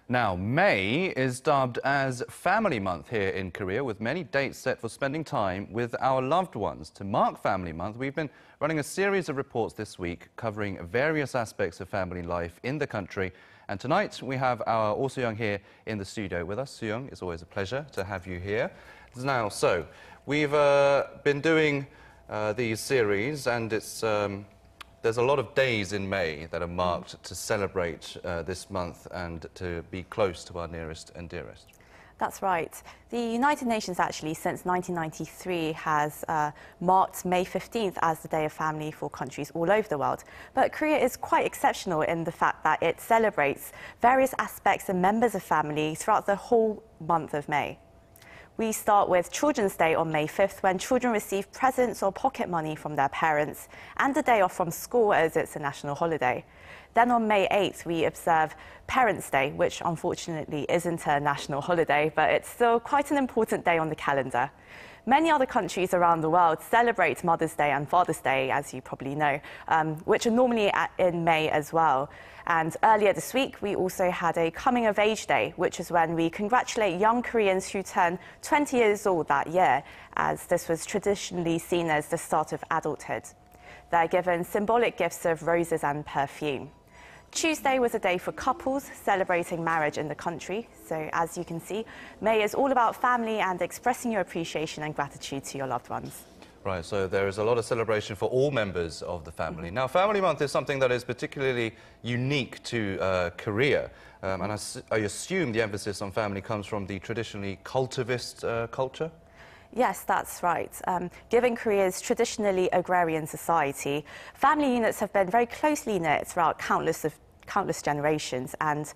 Now, May is dubbed as Family Month here in Korea, with many dates set for spending time with our loved ones. To mark Family Month, we've been running a series of reports this week covering various aspects of family life in the country. And tonight, we have our Oh Soo-young here in the studio with us. Soo-young, it's always a pleasure to have you here. Now, so, we've been doing these series, and there's a lot of days in May that are marked to celebrate this month and to be close to our nearest and dearest. That's right. The United Nations actually since 1993 has marked May 15th as the Day of Family for countries all over the world. But Korea is quite exceptional in the fact that it celebrates various aspects and members of family throughout the whole month of May. We start with Children's Day on May 5th, when children receive presents or pocket money from their parents, and a day off from school as it's a national holiday. Then on May 8th, we observe Parents' Day, which unfortunately isn't a national holiday, but it's still quite an important day on the calendar. Many other countries around the world celebrate Mother's Day and Father's Day, as you probably know, which are normally in May as well. And earlier this week, we also had a Coming of Age Day, which is when we congratulate young Koreans who turn 20 years old that year, as this was traditionally seen as the start of adulthood. They're given symbolic gifts of roses and perfume. Tuesday was a day for couples celebrating marriage in the country. So as you can see, May is all about family and expressing your appreciation and gratitude to your loved ones. Right, so there is a lot of celebration for all members of the family. Now, Family Month is something that is particularly unique to Korea. And I assume the emphasis on family comes from the traditionally cultivist culture? Yes, that's right. Given Korea's traditionally agrarian society, family units have been very closely knit throughout countless generations, and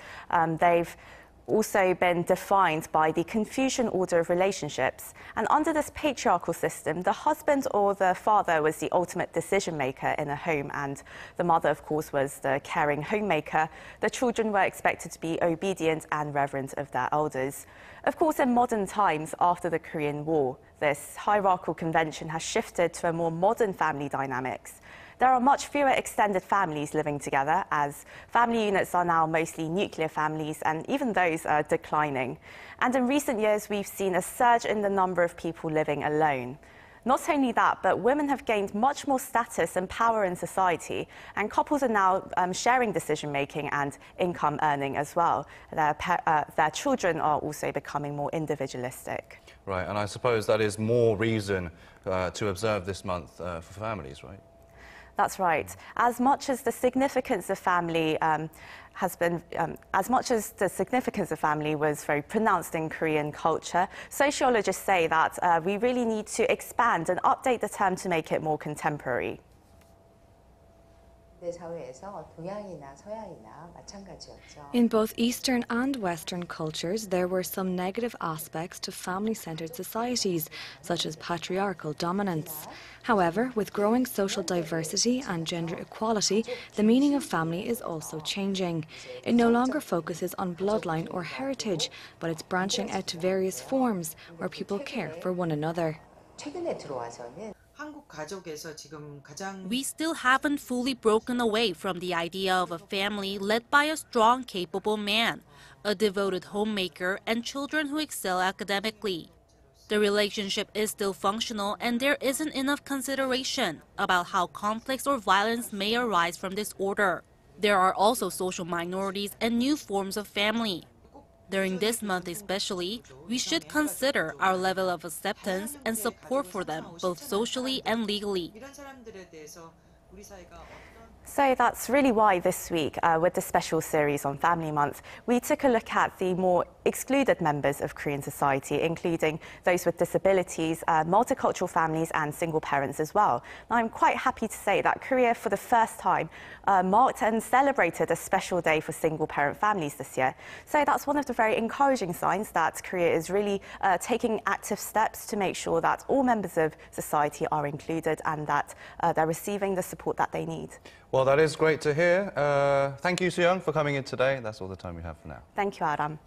they've also been defined by the Confucian order of relationships. And under this patriarchal system, the husband or the father was the ultimate decision maker in a home, and the mother, of course, was the caring homemaker. The children were expected to be obedient and reverent of their elders. Of course, in modern times, after the Korean War, this hierarchical convention has shifted to a more modern family dynamics. There are much fewer extended families living together, as family units are now mostly nuclear families, and even those are declining. And in recent years, we've seen a surge in the number of people living alone. Not only that, but women have gained much more status and power in society, and couples are now sharing decision-making and income earning as well. Their children are also becoming more individualistic. Right, and I suppose that is more reason to observe this month for families, right? That's right. As much as the significance of family was very pronounced in Korean culture, sociologists say that we really need to expand and update the term to make it more contemporary. In both Eastern and Western cultures, there were some negative aspects to family-centered societies, such as patriarchal dominance. However, with growing social diversity and gender equality, the meaning of family is also changing. It no longer focuses on bloodline or heritage, but it's branching out to various forms where people care for one another. We still haven't fully broken away from the idea of a family led by a strong, capable man, a devoted homemaker, and children who excel academically. The relationship is still functional, and there isn't enough consideration about how conflicts or violence may arise from this order. There are also social minorities and new forms of family. During this month especially, we should consider our level of acceptance and support for them, both socially and legally. So that's really why this week, with the special series on Family Month, we took a look at the more excluded members of Korean society, including those with disabilities, multicultural families and single parents as well. Now, I'm quite happy to say that Korea, for the first time, marked and celebrated a special day for single-parent families this year. So that's one of the very encouraging signs that Korea is really taking active steps to make sure that all members of society are included and that they're receiving the support that they need. Well, that is great to hear. Thank you, Soo-young, for coming in today. That's all the time we have for now. Thank you, Arirang.